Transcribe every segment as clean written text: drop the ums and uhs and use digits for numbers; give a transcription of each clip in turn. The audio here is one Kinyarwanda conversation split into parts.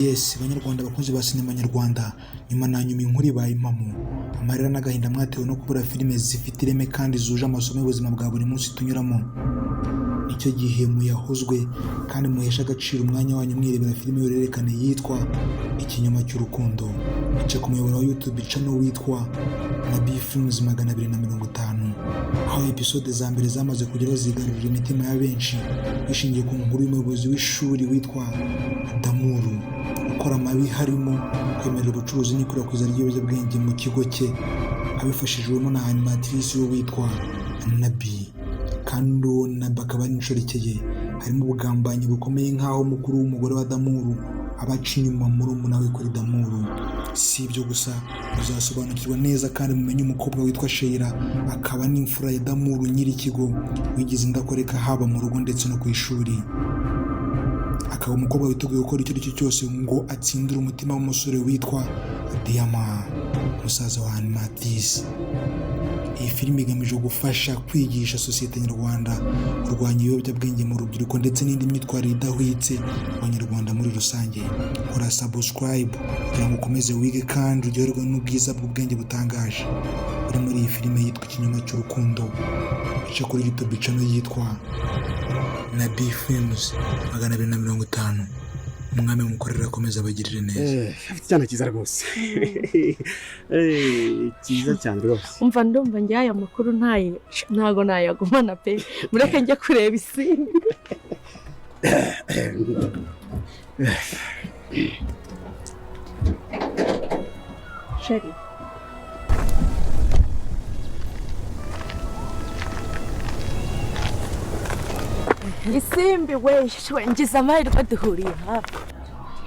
Yes, banyarwanda bakunzi ba sinema nyarwanda, nyuma na nyuma inkuru ibaye impamo, amarira n'agahinda mwatewe no kubura filime zifite ireme kandi zuje amasomo y'ubuzima bwa buri munsi tunyuramo. Icyo gihe muyahozwe kandi muhesha agaciro umwanya wanyu mwirebera filime y'uruhererekane yitwa Ikinyoma cy'urukundo. Ica ku muyoboro wa YouTube channel witwa Nabi Films 250, aho episode za mbere zamaze kugeraho zigarurira imitima ya benshi bishingiye ku nkuru y'umuyobozi w'ishuri witwa Damuru ukora amabi harimo kwemerera ubucuruzi n'ikwirakwiza ry'ibiyobyabwenge mu kigo cye abifashijwemo na animatrice we witwa Nabi. Kandi uwo Nabi akaba ari inshorekeye, harimo ubugambanyi bukomeye nk'aho mukuru w'umugore wa Damuru abaca inyuma murumuna we kuri Damuru. Si ibyo gusa, muzasobanukirwa neza kandi mumenye umukobwa witwa Sheila akaba n'imfura ya Damuru nyiri ikigo wigize indakoreka haba mu rugo ndetse no ku ishuri. Akaba umukobwa witeguye gukora icyo aricyo cyose ngo atsindire umutima w'umusore witwa Diama, musaza wa animatrice. Iyi filime igamije gufasha kwigisha sosiyete nyarwanda kurwanya ibiyobyabwenge mu rubyiruko ndetse n'indi myitwarire idahwitse mu banyarwanda muri rusange. Kora subscribe kugira ngo ukomeze wige kandi uryoherwe n'ubwiza bw'ubwenge butangaje uri muri iyi filime yitwa Ikinyoma cy'urukundo. Ica kuri YouTube channel yitwa Nabi Films 250. Umwami mukorera akomeza abagirire neza. Cyane kiza rwose. Kiza cyane rwose. Umva ndumva njye aya makuru ntago nayagumana pe. Mureke njye kureba isimbi. Sheri. Isimbi we ngize amahirwe duhuriye hafi.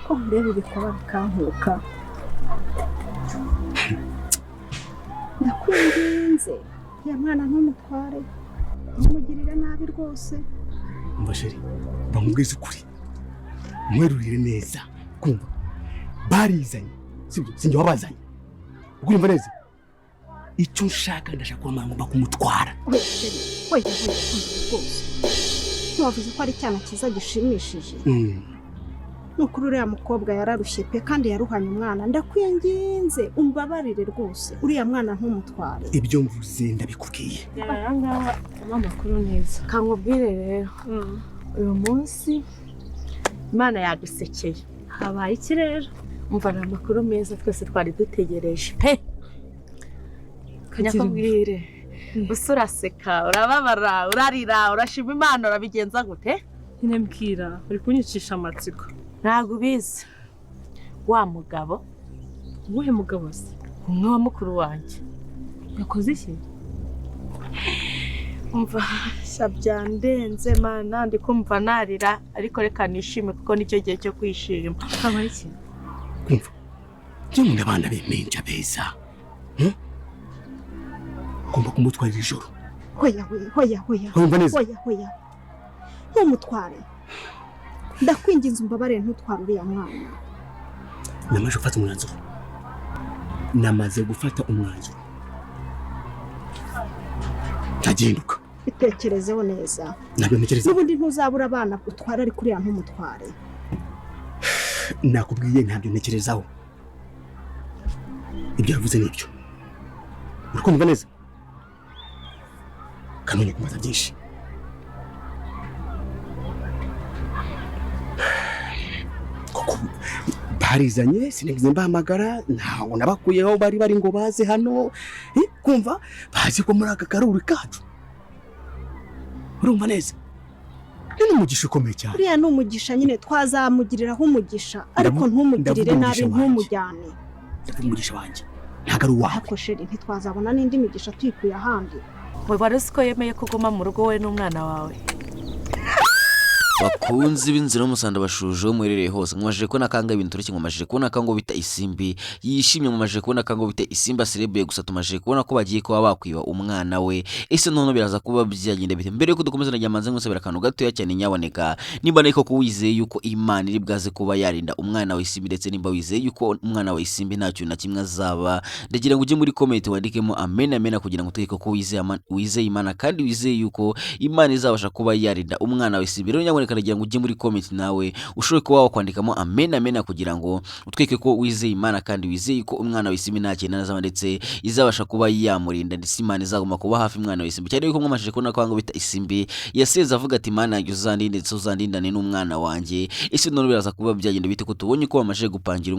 Ko ndebe bikaba bikankuka. Ndakwinginze ya mwana ntumutware, umugirire nabi rwose. Umva Sheri, bamubwiza ukuri, mwerurire neza kumva barizanye sibyo sinjye wabazanye ukumva neza icyo nshaka ndashaka ko mama kumutwara. Oya rwose wavuze ko ari cyana kiza gishimishije. Nukuri uriya mukobwa yararushye pe kandi yaruhanye umwana. Ndakwinginze umbabarire rwose, uriya mwana ntumutware. Ibyo mvuze ndabikubwiye. Ayanga amakuru neza. Kankubwire rero uyu munsi Imana yagusekeye. Habaye iki rero? Umva na makuru meza twese twari dutegereje pe. Kanyakubwire usuraseka, urababara, urarira, urashima Imana, urabigenza gute? Nyine mbwira, uri kunyicisha amatsiko. Ntago ubizi. Wa mugabo, uwuhe mugabo se? umwe wa mukuru wanjye. Yakoze iki? Umva shabyandenze Mana, ndi kumva narira ariko reka nishime kuko nicyo gihe cyo kwishima. Habaye iki? Kumva cyo mu abana b'impinja beza kumva kumutwarira ijoro. Hoya. Kumva neza. Hoya. Ntumutware. Ndakwinginze umbabarire ntutware uriya mwana. Namaze gufata umwanzuro. Ntagenduka. Bitekerezeho neza. Nabyo ntekereza. Ubundi ntuzabura abana utwara ari kuri ya ntumutware. Nakubwiye ntabyo ntekerezaho. Ibyo yavuze nibyo. Urakumva neza? Kanone kumaza byinshi. Koko barizanye sinigeze mbahamagara ntago nabakuyeho bari ngo baze hano. Kumva bazi ko muri aka karuri kacu. Urumva neza? Ni umugisha ukomeye cyane. Uriya ni umugisha nyine twazamugiriraho umugisha ariko ntumugirire nabi ntumujyane. Umugisha wanjye ntago ari uwawe. Ariko Sheri ntitwazabona n'indi migisha tuyikuye ahandi. We warose ko yemeye kuguma mu rugo we n'umwana wawe. Bakunzi b'inzira y'umusanda bashuje wo mwerereye hose mwaje ko nakanga ibintu turiki ngomaje kubona kango bita isimbi yishimye mumaje kubona kango bita isimba celebrate gusa tumaje kubona ko bagiye kuba bakwiba umwana we. Ese none biraza kuba byagenda bite mbere yuko dukomeza najyamanze ngusabira kantu gato cyane nyaboneka nimba ariko ko wizeye yuko Imana iri bwaze kuba yarinda umwana we isimbi ndetse nimba wizeye yuko umwana we isimbi ntacyo na kimwe azaba ndagira ngo uje muri comment wandikemo amen kugira ngo tuyiko ko wizeye Imana kandi wizeye yuko Imana izabasha kuba yarinda umwana we isimbi. Rero nyaboneka nagira ngo ujye muri comment nawe ushobore kuba wakwandikamo amen amen kugira ngo utweke ko wizeye Imana kandi wizeye ko umwana w'Isimbi nta kintu azaba ndetse izabasha kuba yamurinda ndetse Imana izaguma kuba hafi umwana w'Isimbi cyane yuko mwamashije kubona ko ngo bita Isimbi yaseze avuga ati Imana yanjye uzandinde ndetse uzandindane n'umwana wanjye. Ese none biraza kuba byagenda bite ko tubonye ko bamaje gupangira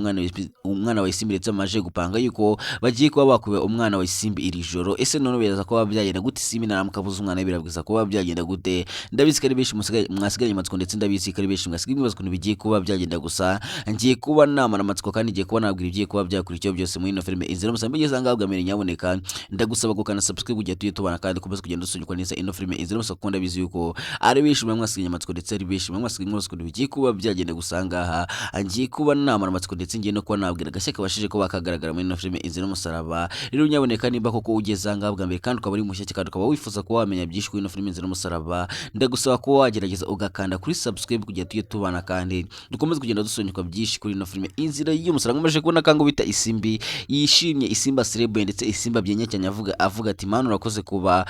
umwana w'Isimbi ndetse bamaje gupanga yuko bagiye kuba bakuba umwana w'Isimbi iri joro. Ese none biraza kuba byagenda gute Isimbi naramukabuza umwana birabwiza kuba byagenda gute? Ndabizi kari benshi mwasigaye amatsiko ndetse ndabizi kari benshi mwasigaye ibibazo kuntu bigiye kuba byagenda gusa ngiye kuba namara amatsiko kandi ngiye kuba nabwira ibigiye kuba byakurikiyeho byose muri ino filime Inzira Musambi igeze ngaho bwamere nyaboneka ndagusaba gukana subscribe kugira tujye tubana kandi kumeze kugenda dusunyukwa neza ino filime Inzira Musambi kuko ndabizi yuko ari benshi mwasigaye amatsiko ndetse ari benshi mwasigaye ibibazo kuntu bigiye kuba byagenda gusa ngaha ngiye kuba namara amatsiko ndetse ngiye no kuba nabwira gashyaka bashije ko bakagaragara muri ino filime Inzira Musaraba. Rero nyaboneka niba koko ugeze ngaho bwamere kandi ukaba ari mushyashya kandi ukaba wifuza kuba wamenya byinshi kuri ino filime Inzira Musaraba ndagusaba kuba wagerageza ugakanda kuri subscribe kugira tujye tubana kandi dukomeze kugenda dusunyukwa byinshi kuri ino filime Inzira y'Umusaraba. Ngomaje kubona kango bita Isimbi yishimye Isimba celebrate ndetse Isimba byenyecyanya avuga ati Mana urakoze kuba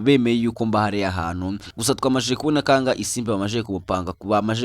bemeye yuko mbahare ahantu gusa twamaje kubona kanga Isimbi bamaje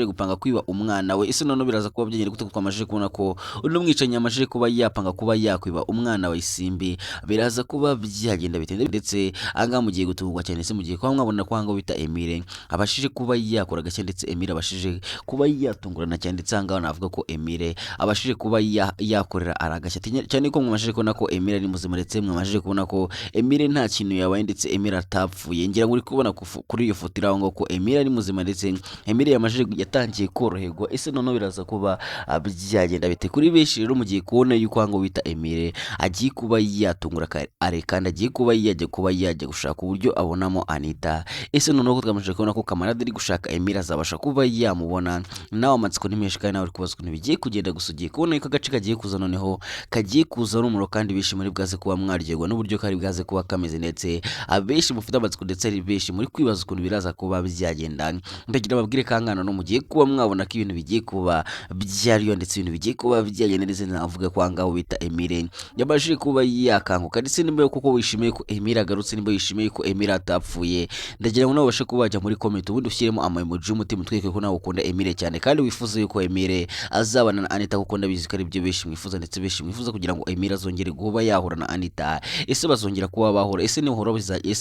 gupanga kwiba umwana we. Ese none biraza kuba byagenda gute twamaje kubona ko uno mwicanyi amaje kuba yapanga kuba yakwiba umwana wa Isimbi biraza kuba byagenda bitende ndetse anga mugiye gutungwa cyane se mugiye kwa mwabona kwanga bita Emile abashije kuba yakora gashya ndetse Emile abashije kuba yatungurana cyane ndetse anga navuga ko Emile abashije kuba yakorera aragashya cyane ko mwamashije kubona ko Emile ari muzima ndetse mwamashije kubona ko Emile nta kintu yabaye ndetse Emile atapfuye. Ngira ngo uri kubona kuri iyo foto iraho ngo ko Emile ari muzima ndetse Emile yatangiye koroherwa. Ese none biraza kuba byagenda bite kuri benshi? Rero mugiye kubona yuko hango bita Emile agiye kuba yatungura are kandi agiye kuba yajya gushaka uburyo abonamo Anita. Ese none ko twamashije kubona ko Kamarade ari gushaka Emile azabasha kuba yamubona nawe amatsiko nimeshi kandi nawe uri kubaza ukuntu bigiye kugenda gusa ugiye kubona yuko agace kagiye kuza noneho kagiye kuza rumuro kandi benshi muri bwaze kuba mwaryoherwa n'uburyo kari bwaze kuba kameze ndetse abenshi mufite amatsiko ndetse ari benshi muri kwibaza ukuntu biraza kuba byagenda. Ndagira babwire kangana no mugiye kuba mwabona ko ibintu bigiye kuba byariyo ndetse ibintu bigiye kuba byagenda ndetse navuga ko angaho bita Emile yabashije kuba yakanguka ndetse nimba kuko wishimiye ko Emile agarutse nimba wishimiye ko Emile atapfuye ndagira ngo nawe ubashe kuba wajya muri comment ubundi ushyiremo emoji y'umutima tweke ko nawe ukunda Emile cyane kandi wifuza yuko Emile azabana na Anita kuko ndabizi ko ari byo benshi mwifuza ndetse benshi mwifuza kugira ngo Emile azongere kuba yahura na Anita. Ese bazongera kuba bahura? Ese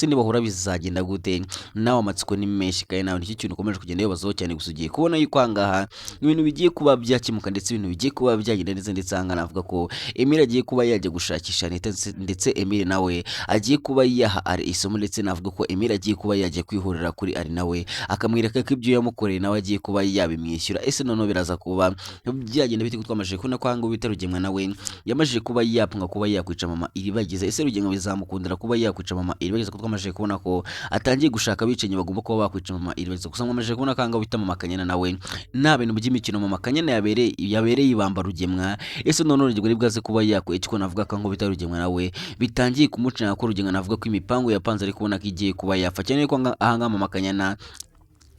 nibahura bizagenda gute? Nawe amatsiko ni menshi kandi nawe nicyo kintu ukomeje kugenda yobazaho cyane gusa ugiye kubona yuko angaha ibintu bigiye kuba byakemuka ndetse ibintu bigiye kuba byagenda ndetse anga navuga ko Emile agiye kuba yajya gushakisha Anita ndetse Emile nawe agiye kuba yaha ari isomo ndetse navuga ko Emile agiye kuba yajya kwihurira kuri ari nawe akamwireka ko ibyo yamukoreye nawe agiye kuba yabimwishyura. Ese none biraza kuba byagenda bite twamashije kubona ko hango bita Rugemwa nawe yamajije kuba yapanga kuba yakwica mama iribagiza. Ese Rugemwa bizamukundira kuba yakwica mama iribagiza ko twamashije kubona ko atangiye gushaka bicenye bagomba kuba bakwica mama iribagiza gusa mwamashije kubona ko hango bita mama Kanyana nawe nta bintu by'imikino mama Kanyana yabereye ibamba Rugemwa. Ese none Rugemwa nibwaze kuba yakwica ko navuga ko hango bita Rugemwa nawe bitangiye kumucana ko Rugemwa navuga ko imipango yapanze ari kubona ko igiye kuba yafa cyane ko ahanga mama Kanyana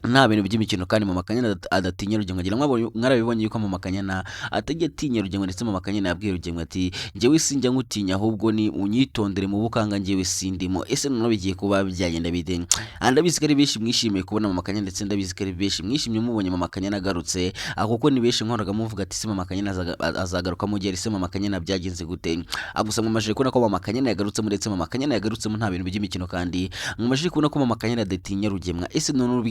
nta bintu by'imikino kandi mama Kanyana adatinya Rugemwa. Ngira mwarabibonye yuko mama Kanyana atajya atinya Rugemwa ndetse mama Kanyana yabwiye Rugemwa ati njyewe sinjya ngutinya ahubwo ni unyitondere mu bukanga njyewe sindimo. Ese none bigiye kuba byagenda bite? Ndabizi ko ari benshi mwishimiye kubona mama Kanyana ndetse ndabizi ko ari benshi mwishimiye mubonye mama Kanyana agarutse kuko ni benshi nkoraga muvuga ati se mama Kanyana azagaruka mu gihe se mama Kanyana byagenze gute? Gusa mwamajije kubona ko mama Kanyana yagarutse ndetse mama Kanyana yagarutse nta bintu by'imikino kandi mwamajije kubona ko mama Kanyana adatinya Rugemwa. Ese none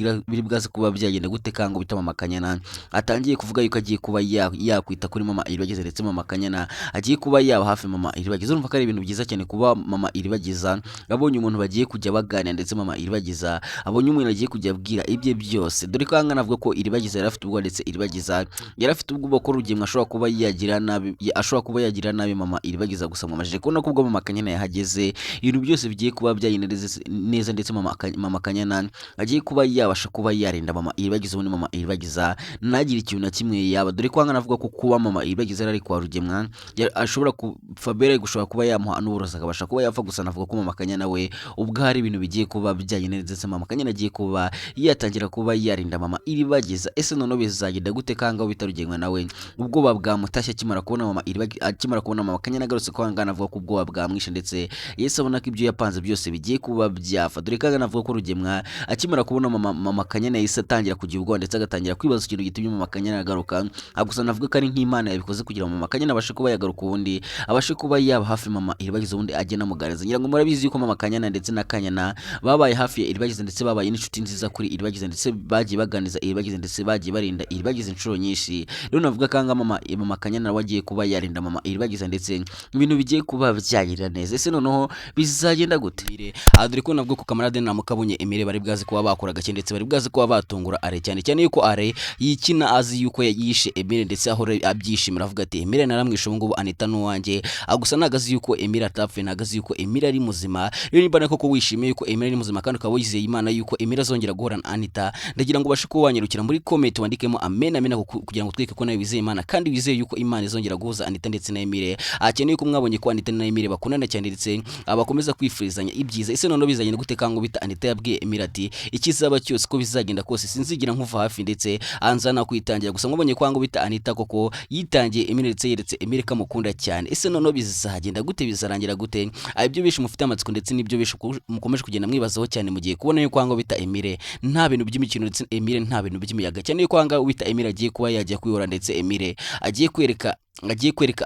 bwaze kuba byagenda gute kango bita mama Kanyana atangiye kuvuga yuko agiye kuba yakwita kuri mama iribagiza ndetse mama Kanyana agiye kuba yaba hafi mama iribagiza. Urumva ko ari ibintu byiza cyane kuba mama iribagiza abonye umuntu bagiye kujya baganira ndetse mama iribagiza abonye umuntu agiye kujya abwira ibye byose. Dore ko hanga navuga ko iribagiza yarafite ubwo ndetse iribagiza yarafite ubwo ko Rugemwa ashobora kuba yagira nabi mama iribagiza. Gusa mwamajije kubona ko ubwo mama Kanyana yahageze ibintu byose bigiye kuba byagenda neza ndetse mama Kanyana agiye kuba yabasha kuba yarinda mama iribagiza ubundi mama iribagiza ntagire ikintu na kimwe yaba. Dore ko hanga navuga ko kuba mama iribagiza ari kwa Rugemwa ashobora Fabere gushobora kuba yamuha n'uburozi akabasha kuba yapfa. Gusa navuga ko mama Kanyana we ubwo hari ibintu bigiye kuba byagenda ndetse mama Kanyana agiye kuba yatangira kuba yarinda mama iribagiza. Ese none bizagenda gute kanga bita Rugemwa nawe ubwoba bwamutashye akimara kubona mama Kanyana agarutse ko hanga navuga ko ubwoba bwamwishe ndetse yese abona ko ibyo yapanze byose bigiye kuba byafa. Dore ko hanga navuga ko Rugemwa akimara kubona mama Kanyana yahise atangira kugira ubwoba ndetse agatangira kwibaza ikintu gitumye Mama Kanyana agaruka. Gusa navuga ko ari nk'Imana yabikoze kugira ngo Mama Kanyana abashe kuba yagaruka ubundi abashe kuba yaba hafi Mama Iribagiza ubundi ajye namugaragaza. Ngira ngo murabizi yuko Mama Kanyana ndetse na Kanyana babaye hafi ya Iribagiza ndetse babaye n'inshuti nziza kuri Iribagiza ndetse bagiye baganiza Iribagiza ndetse bagiye barinda Iribagiza inshuro nyinshi. Rero navuga kanga Mama Kanyana wagiye kuba yarinda Mama Iribagiza ndetse ibintu bigiye kuba byagirira neza. Ese noneho bizagenda gute? Dore ko navuga ko kamarade na Mukabunye Emile bari bwazi kuba bakora gake ndetse bari bwazi kuba batungura Are cyane cyane yuko Are yikina azi yuko yishe Emile ndetse ahora abyishimira avuga ati Emile naramwishe ubu ngubu Anita n'uwanjye. Gusa nagazi yuko Emile atapfe, nagazi yuko Emile ari muzima. Rero niba koko wishimiye yuko Emile ari muzima kandi ukaba wizeye Imana yuko Emile azongera guhura na Anita, ndagira ngo ubashe kuba wanyarukira muri comment wandikemo amen amen kugira ngo tweke ko nawe wizeye Imana kandi wizeye yuko Imana izongera guhuza Anita ndetse na Emile. Akeneye ko mwabonye ko Anita na Emile bakundana cyane ndetse abakomeza kwifurizanya ibyiza. Ese none bizagenda gute kango bita Anita yabwiye Emile ati ikizaba cyose ko bizagenda kose sinzigira nkuva hafi ndetse anzana kwitangira. Gusa mwabonye ko kango bita Anita koko yitangiye Emile ndetse yeretse Emile kamukunda cyane. Ese none bizagenda gute, bizarangira gute? Ibyo bishe mufite amatsiko ndetse nibyo bishe mukomeje kugenda mwibazaho cyane mu gihe kubona yuko kango bita Emile nta bintu by'imikino ndetse Emile nta bintu by'imiyaga cyane yuko kango bita Emile agiye kuba yajya kwihora ndetse Emile agiye kwereka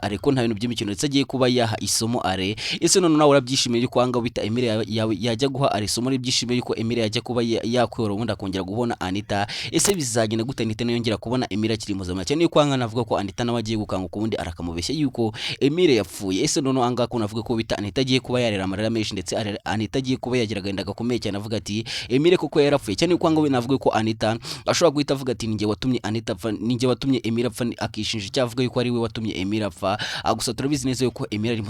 Are ko nta bintu by'imikino ndetse agiye kuba yaha isomo Are. Ese none nawe urabyishimiye yuko anga bita Emile yajya guha Are isomo ribyishimiye yuko Emile yajya kuba yakwihora ubundi akongera kubona Anita. Ese bizagenda gute Anita yongera kubona Emile akiri muzima cyane yuko anga navuga ko Anita nawe agiye gukanguka ubundi arakamubeshya yuko Emile yapfuye. Ese none anga ko navuga ko bita Anita agiye kuba yarera amarira menshi ndetse Anita agiye kuba yagira agahinda gakomeye cyane avuga ati Emile koko yarapfuye cyane yuko anga navuga ko Anita ashobora guhita avuga ati ninjye watumye Anita apfa, ninjye watumye Emile apfa, akishinja icyavuga yuko ari we watumye Emile apfa. Gusa turabizi neza yuko Emile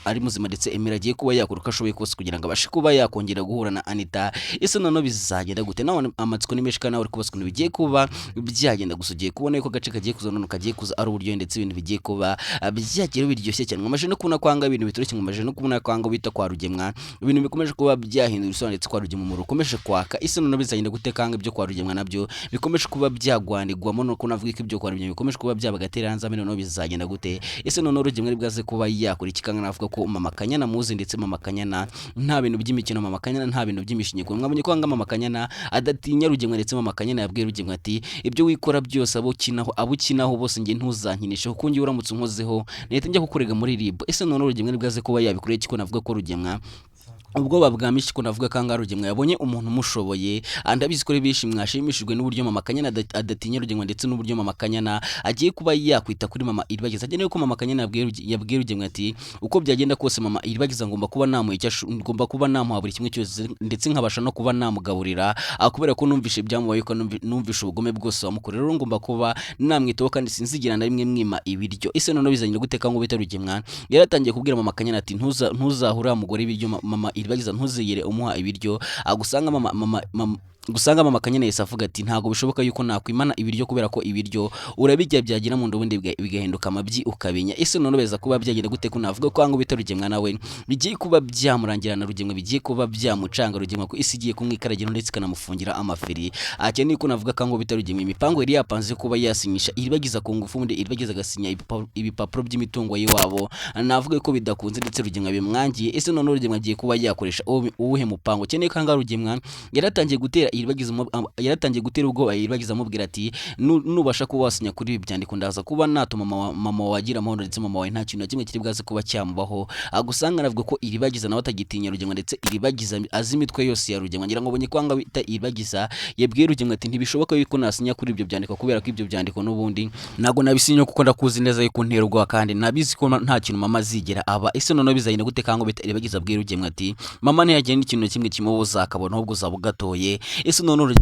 ari muzima ndetse Emile agiye kuba yakora uko ashoboye kose kugira ngo abashe kuba yakongera guhura na Anita. Ese none bizagenda gute? Nawe amatsiko ni menshi kandi nawe uri kubaswa ibintu bigiye kuba byagenda. Gusa ugiye kubona yuko agace kagiye kuza none kagiye kuza ari uburyo ndetse ibintu bigiye kuba byagira biryoshye cyane. Mwamaje no kubona kwanga ibintu bitoroshye, mwamaje no kubona kwanga bita kwa Rugemwa ibintu bikomeje kuba byahindura isura ndetse kwa Rugemwa umuro ukomeje kwaka. Ese none bizagenda gute kanga ibyo kwa Rugemwa nabyo bikomeje kuba byagwanirwamo no kunavuga ko ibyo kwa Rugemwa bikomeje kuba byabagatera hanze none bizagenda gute? Ese none Rugemwa bwaze kuba yakora ikikanga navuga ko Mama Kanyana muzi ndetse Mama Kanyana nta bintu by'imikino, Mama Kanyana nta bintu by'imishinyiko. Mwabonye ko Mama Kanyana adatinya Rugemwa ndetse Mama Kanyana yabwiye Rugemwa ati ibyo wikora byose abukinaho bose ngiye ntuzankinishe kuko ngiye uramutse unkozeho nahita njya kukurega muri RIB. Ese none Rugemwa bwaze kuba yabikoreye kiko navuga ko Rugemwa ubwoba bwamishi ko navuga kanga Rugemwa yabonye umuntu umushoboye andabizi ko bishi mwashimishijwe n'uburyo Mama Kanyana adatinya Rugemwa ndetse n'uburyo Mama Kanyana agiye kuba yakwita kuri Mama Iribagiza. Agene ko Mama Kanyana yabwiye Rugemwa ati uko byagenda kose Mama Iribagiza ngomba kuba namuha buri kimwe cyose ndetse nkabasha no kuba namugaburira kubera ko numvishe byamubaye ko numvishe ubugome bwose wamukorera. Rero ngomba kuba namwitaho kandi sinzigira na rimwe mwima ibiryo. Ese none bizanye guteka ngo bita Rugemwa yaratangiye kubwira Mama Kanyana ati ntuzahura umugore ibiryo Mama Iribagiza ntuzigere umuha ibiryo. Gusanga Mama Kanyana yese avuga ati ntago bishoboka yuko nakwimana ibiryo kubera ko ibiryo urabijya byagira mu ndobundi bigahinduka amabyi ukabinya. Ese none beza kuba byagenda gute ko navuga ko bita Rugemwa nawe bigiye kuba byamurangirana Rugemwa bigiye kuba byamucanga Rugemwa ko isi igiye kumwikaragiro ndetse kanamufungira amafiri. Akeneye ko navuga ko bita Rugemwa imipango yari yapanze kuba yasinyisha Iribagiza ku ngufu ubundi Iribagiza agasinya ibipapuro by'imitungo yiwabo. Navuga ko bidakunze ndetse Rugemwa bimwangiye. Ese none Rugemwa agiye kuba yakoresha uwuhe mupango? Akeneye ko Rugemwa yaratangiye gutera yaratangiye gutera ubwoba Iribagiza amubwira ati nubasha kuba wasinya kuri ibi byandiko ndaza kuba natuma mama wagira amahoro ndetse mama wawe nta kintu na kimwe kiri bwaze kuba cyamubaho. Gusanga navuga ko Iribagiza nawe atagitinya Rugemwa ndetse Iribagiza azi imitwe yose ya Rugemwa. Ngira ngo bonye kwanga bita Iribagiza yabwiye Rugemwa ati ntibishoboka yuko nasinya kuri ibyo byandiko kubera ko ibyo byandiko n'ubundi nago nabisinyo kuko ndakuzi neza yuko ntera ubwoba kandi nabizi ko nta kintu mama zigera aba. Ese none bizayine gute kango bita Iribagiza abwiye Rugemwa ati mama ntiyagenda ikintu kimwe kimubuza akabona ahubwo zabugatoye. Ese none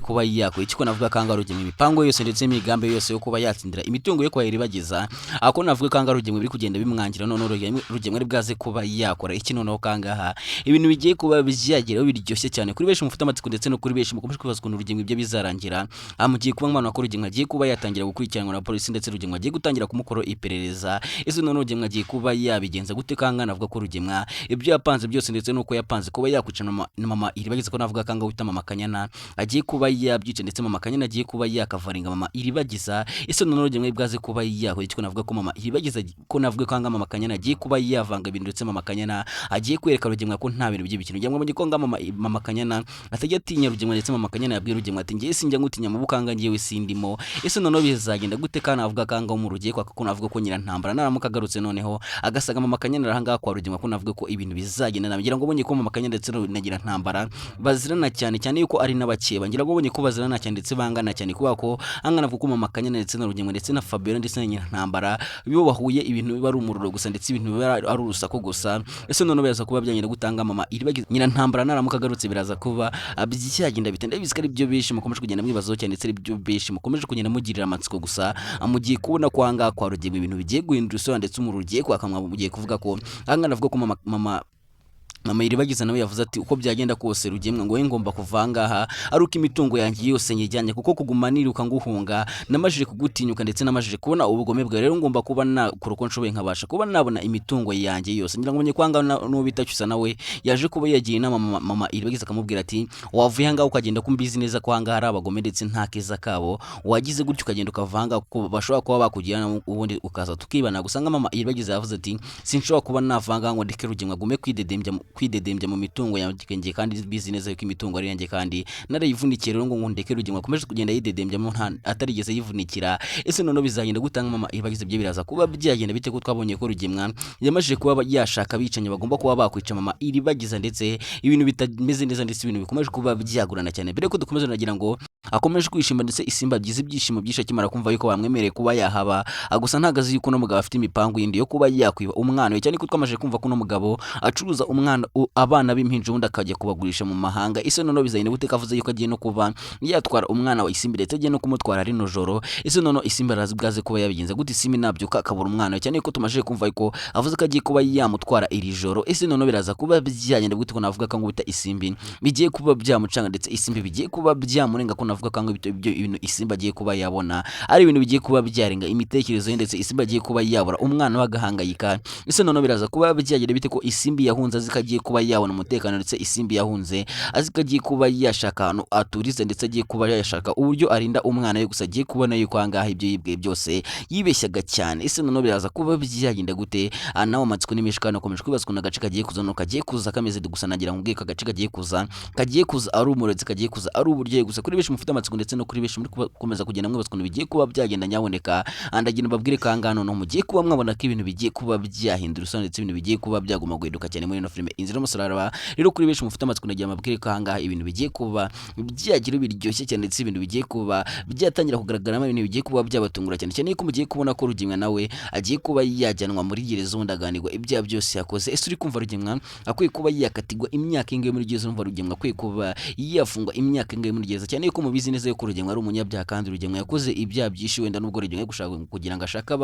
kuba yakora iki ko navuga kanga Rugemwa imipango yose ndetse imigambi yose yo kuba yatsindira imitungo yo kwa Iribagiza ako navuga kanga Rugemwa biri kugenda bimwangira none Rugemwa ari bwaze kuba yakora iki noneho kangaha ibintu bigiye kuba byageraho biryoshye cyane kuri benshi mufite amatsiko ndetse no kuri benshi mukomeje kwibaza ukuntu Rugemwa ibyo bizarangira. Amugiye kuba mwana wa Rugemwa agiye kuba yatangira gukurikiranwa na polisi ndetse Rugemwa agiye gutangira kumukoro iperereza. Ese none Rugemwa agiye kuba yabigenza gute kanga navuga ko Rugemwa ibyo yapanze byose ndetse nuko yapanze kuba yakwicana na Mama Iribagiza ko navuga kanga wita Mama Kanyana agiye kuba yabyica ndetse mama Kanyana agiye kuba yakavaringa mama Iribagiza. Ese none rugemwe bwaze kuba yakora iki? Ko navuga ko mama Iribagiza, ko navuga ko mama Kanyana agiye kuba yavanga ibintu ndetse mama Kanyana agiye kwereka rugemwe ko nta bintu by'ibikino. Ngira ngo ko mama Kanyana atajya atinya rugemwe ndetse mama Kanyana yabwiye rugemwe ati ngiye sinjya ngutinya mu bukanga ngiye sindimo. Ese none bizagenda gute? Kana avuga kanga mu rugiye kwa ko navuga ko Nyirantambara naramuka agarutse noneho agasaga mama Kanyana arahanga kwa rugemwe ko navuga ko ibintu bizagenda. Nagira ngo bonye ko mama Kanyana ndetse na Nyirantambara bazirana cyane cyane yuko ari n'abakeba. Ngira ngo bonye ko bazirana cyane ndetse bangana cyane kuba ko angana vuga ko mama Kanyana ndetse na rugemwe ndetse na Fabiola ndetse na Nyirantambara bibo bahuye ibintu biba ari umuriro gusa ndetse ibintu biba ari urusako gusa. Ese none biraza kuba byanyira gutanga mama Iribagiza Nyirantambara naramuka agarutse biraza kuba byagenda bitende bizikari byo bishi mukomeje kugenda mwibazo cyane ndetse ibyo bishi mukomeje kugenda mugirira amatsiko gusa amugiye kubona kwanga kwa rugemwe ibintu bigiye guhindura isura ndetse umurugiye kwakamwa mugiye kuvuga ko angana avuga ko mama Iribagiza nawe yavuze ati uko byagenda kose rugemwe ngo ngomba kuvangaha ari uko imitungo yanjye yose nyijyanye kuko kuguma niruka nguhunga namajije kugutinyuka ndetse namajije kubona ubugome bwa rero ngomba kuba na kuruko nshoboye nkabasha kuba nabona imitungo yanjye yose. Ngira ngo menye kwanga no bitacyusa nawe yaje kuba yagiye inama mama Iribagiza akamubwira ati wavuye hanga ukagenda kumbizi neza kwanga hari abagome ndetse nta keza kabo wagize gutyo ukagenda ukavanga ko bashobora kuba bakugirana ubundi ukaza tukibana gusanga mama Iribagiza yavuze ati sinshobora kuba navanga ngo ndeke rugemwe gume kwidedembya mu mitungo yanjye kandi bizi neza yuko imitungo ari yanjye kandi narayivunikiye rero ngo ndeke rugemwe akomeje kugenda yidedembya mu atarigeze yivunikira. Ese none bizagenda gutanga mama Iribagiza byo biraza kuba byagenda bite ko twabonye ko rugemwe yamajije kuba yashaka bicanye bagomba kuba bakwica mama Iribagiza ndetse ibintu bitameze neza ndetse ibintu bikomeje kuba byagurana cyane. Mbere ko dukomeza nagira ngo akomeje kwishima ndetse isimba byiza ibyishimo byisha kimara kumva yuko bamwemereye kuba yahaba gusa ntagazi yuko no mugabo afite imipango yindi yo kuba yakwiba umwana cyane ko twamaje kumva ko no mugabo acuruza umwana abana b'impinja undi akajya kubagurisha mu mahanga. Ese none bizagenda gute kavuze yuko agiye no kuba yatwara umwana wa Isimbi ndetse agiye no kumutwara rino joro. Ese none Isimbi arazibwaze kuba yabigenza gute Isimbi nabyuka akabura umwana cyane ko tumaje kumva yuko avuze ko agiye kuba yamutwara iri joro. Ese none biraza kuba byagenda gute ko navuga ko bita Isimbi bigiye kuba byamucanga ndetse Isimbi bigiye kuba byamurenga ko navuga ko ibyo ibintu Isimbi agiye kuba yabona ari ibintu bigiye kuba byarenga imitekerezo ye ndetse Isimbi agiye kuba yabura umwana wagahangayika. Ese none biraza kuba byagenda bite ko Isimbi yahunze azikagiye kuba yabona umutekano ndetse Isimbi yahunze azikagiye kuba yashaka ahantu aturize ndetse agiye kuba yashaka uburyo arinda umwana we gusa agiye kubona yuko ahangaha ibyo yibwe byose yibeshyaga cyane. Ese none biraza kuba byagenda gute nawe amatsiko n'imishikano akomeje kwibazwa n'agace kagiye kuza no kagiye kuza kameze gusa nagira ngo ubwiye kagace kagiye kuza ari umurozi kagiye kuza ari uburyo gusa kuri benshi mufite amatsiko ndetse no kuri benshi muri gukomeza kugenda mwibazwa bigiye kuba byagenda nyaboneka andagira babwire kangano no mugiye kuba mwabona ko ibintu bigiye kuba byahindura usanga ndetse ibintu bigiye kuba byaguma guhinduka cyane muri no filime Inzira y'Umusaraba. Rero kuri benshi mufite amatsiko nagira mabwire kanga ibintu bigiye kuba byagira biryoshye cyane ndetse ibintu bigiye kuba byatangira kugaragaramo ibintu bigiye kuba byabatungura cyane cyane ko mugiye kubona ko rugemwe nawe agiye kuba yajyanwa muri gereza undaganirwa ibya byose yakoze. Ese uri kumva rugemwe akwiye kuba yakatigwa imyaka ingahe muri gereza? Umva rugemwe akwiye kuba yafungwa imyaka ingahe muri gereza cyane ko mubizi neza yuko rugemwe ari umunyabyaha kandi rugemwe yakoze ibyaha byinshi wenda nubwo rugemwe gushaka kugira ngo ashaka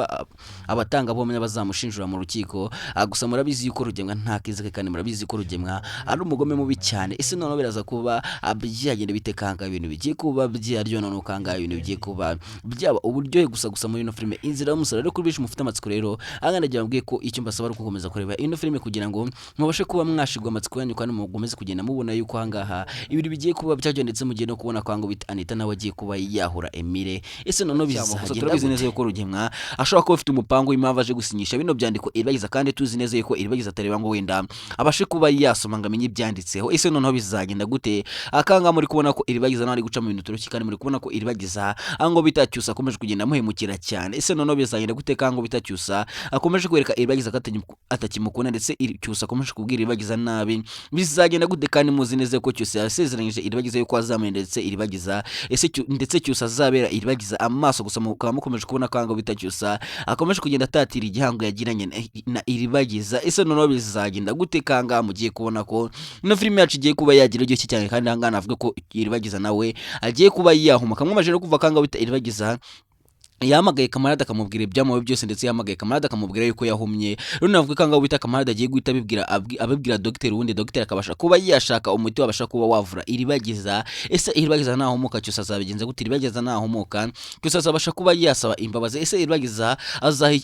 abatanga bomenya bazamushinjura mu rukiko gusa murabizi yuko rugemwe nta kize kandi murabizi ko rugemwe ari umugome mubi cyane. Ese none biraza kuba byagenda bitekanga ibintu bigiye kuba byaryo none ukanga ibintu bigiye kuba byaba uburyohe gusa muri no filime Inzira y'Umusaraba. Rero kuri benshi mufite amatsiko rero anganagira mbwiye ko icyo mbasaba ari gukomeza kureba ino filime kugira ngo mubashe kuba mwashigwa amatsiko yanyu kandi mugomeze kugenda mubona yuko hangaha ibintu bigiye kuba byajyo ndetse mugiye no kubona kwango bita Anita nawe agiye kuba yahura Emile. Ese none bizagenda bizi neza yuko rugemwe ashobora kuba afite umupango w'impamvu aje gusinyisha bino byandiko Iribagiza kandi tuzi neza yuko Iribagiza atareba ngo wenda abashe kuba yasoma ngo amenye ibyanditseho. Ese none bizagenda gute akanga muri kubona ko Iribagiza nawe ari guca mu bintu turuki kandi muri kubona ko Iribagiza ango bitacyusa akomeje kugenda muhemukira cyane. Ese none bizagenda gute kango bitacyusa akomeje kwereka Iribagiza atakimukunda ndetse Cyusa akomeje kubwira Iribagiza nabi bizagenda gute kandi muzi neza ko Cyusa yasezeranyije Iribagiza yuko azamuye ndetse Iribagiza ndetse Cyusa azabera Iribagiza amaso gusa mukaba mukomeje kubona kango bitacyusa akomeje kugenda atatira igihango yagiranye na Iribagiza. Ese none bizagenda gute kanga mugiye kubona ko no filime yacu igiye kuba yagira iryo cyane kandi hangana avuga ko Iribagiza nawe agiye kuba yahuma kamwe maje no kuva kanga bita Iribagiza yahamagaye kamarade akamubwira ibyamuwe byose ndetse yahamagaye kamarade akamubwira yuko yahumye. Rero navuga ko ngaho bita kamarade agiye guhita abibwira dogiteri, wundi dogiteri akabasha kuba yashaka umuti wabasha kuba wavura iribagiza. Ese iribagiza nahomoka cyose azabigenza gute? Iribagiza nahomoka cyose azabasha kuba yasaba imbabazi. Ese iribagiza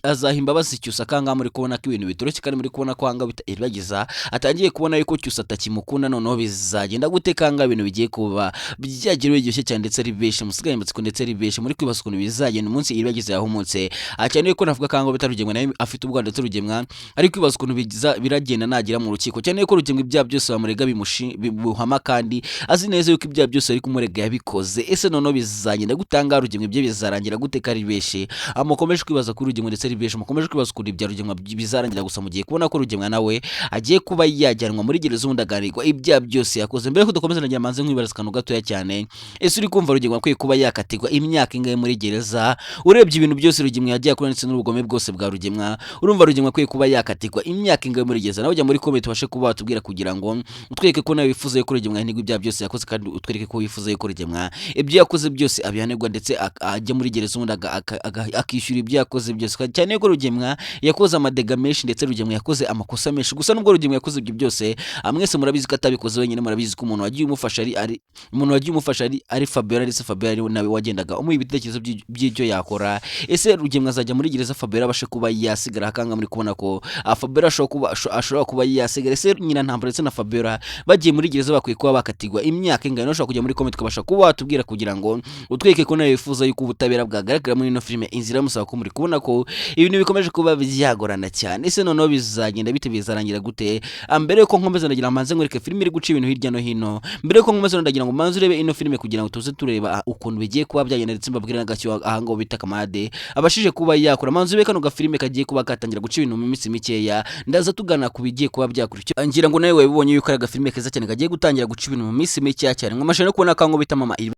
azaha imbabazi cyose akanga muri kubona ko ibintu bitoroshye kandi muri kubona ko anga bita iribagiza atangiye kubona yuko cyose atakimukunda, noneho bizagenda gute kanga ibintu bigiye kuba byagiriwe igihe cyane ndetse ari benshi musigaye mbatsiko ndetse ari benshi muri kwibaza ukuntu bizagenda umunsi iribagiza yahumutse. Cyane ko navuga kango bita Rugemwa nawe afite ubwo ndetse Rugemwa ari kwibaza ukuntu biragenda nagira mu rukiko, cyane ko Rugemwa ibya byose bamurega bimuhama kandi azi neza yuko ibya byose ari kumurega yabikoze. Ese noneho bizagenda gutanga Rugemwa ibyo bizarangira gute kari benshi amukomeje kwibaza kuri Rugemwa ndetse ari benshi mukomeje kwibaza kuri ibya Rugemwa bizarangira gusa mu gihe kubona ko Rugemwa nawe agiye kuba yajyanwa muri gereza ubundi agarirwa ibya byose yakoze. Mbere ko dukomeza nagira manze nkwibaza kanu gatoya cyane, ese uri kumva Rugemwa kwiye kuba yakatirwa imyaka ingahe muri gereza? Urebye ibintu byose Rugemwa yagiye akora ndetse n'ubugome bwose bwa Rugemwa, urumva Rugemwa kwiye kuba yakatirwa imyaka ingahe muri gereza? Nawe ujya muri comment ubashe kuba watubwira kugira ngo utwereke ko nawe wifuza yuko Rugemwa ntigwa ibya byose yakoze, kandi utwereke ko wifuza yuko Rugemwa ibyo yakoze byose abihanirwa ndetse ajya muri gereza ubundi akishyura ibyo yakoze byose, cyane ko Rugemwa yakoze amadega menshi ndetse Rugemwa yakoze amakosa menshi. Gusa nubwo Rugemwa yakoze ibyo byose mwese murabizi ko atabikoze wenyine, murabizi ko umuntu wagiye umufasha ari Fabiola ndetse Fabiola nawe wagendaga umuha ibitekerezo by'ibyo yakora. Ese Rugemwa azajya muri gereza Fabiola abashe kuba yasigara akanga muri kubona ko Fabiola ashobora kuba yasigara? Ese nyina Ntambara ndetse na Fabiola bagiye muri gereza bakwiye kuba bakatirwa imyaka ingana? Ushobora kujya muri comment ukabasha kuba watubwira kugira ngo utweke ko nawe wifuza yuko ubutabera bwagaragara muri ino filime Inzira musaba ko muri kubona ko ibintu bikomeje kuba byagorana cyane. Ese noneho bizagenda bite? Bizarangira gute? Mbere yuko nkomeza ndagira manze nkwereke filime iri guca ibintu hirya no hino, mbere yuko nkomeza ndagira ngo manze urebe ino filime kugira ngo tuze tureba ukuntu bigiye kuba byagenda ndetse mbabwira n'agacyo ahangaho bita kamarade abashije kuba yakora. Manze ube kano gafilime kagiye kuba katangira guca ibintu mu minsi mikeya, ndaza tugana ku bigiye kuba byakurikira. Ngira ngo nawe wabibonye yuko ari agafilime keza cyane kagiye gutangira guca ibintu mu minsi mikeya cyane. Mwamashana kubona kango bita mama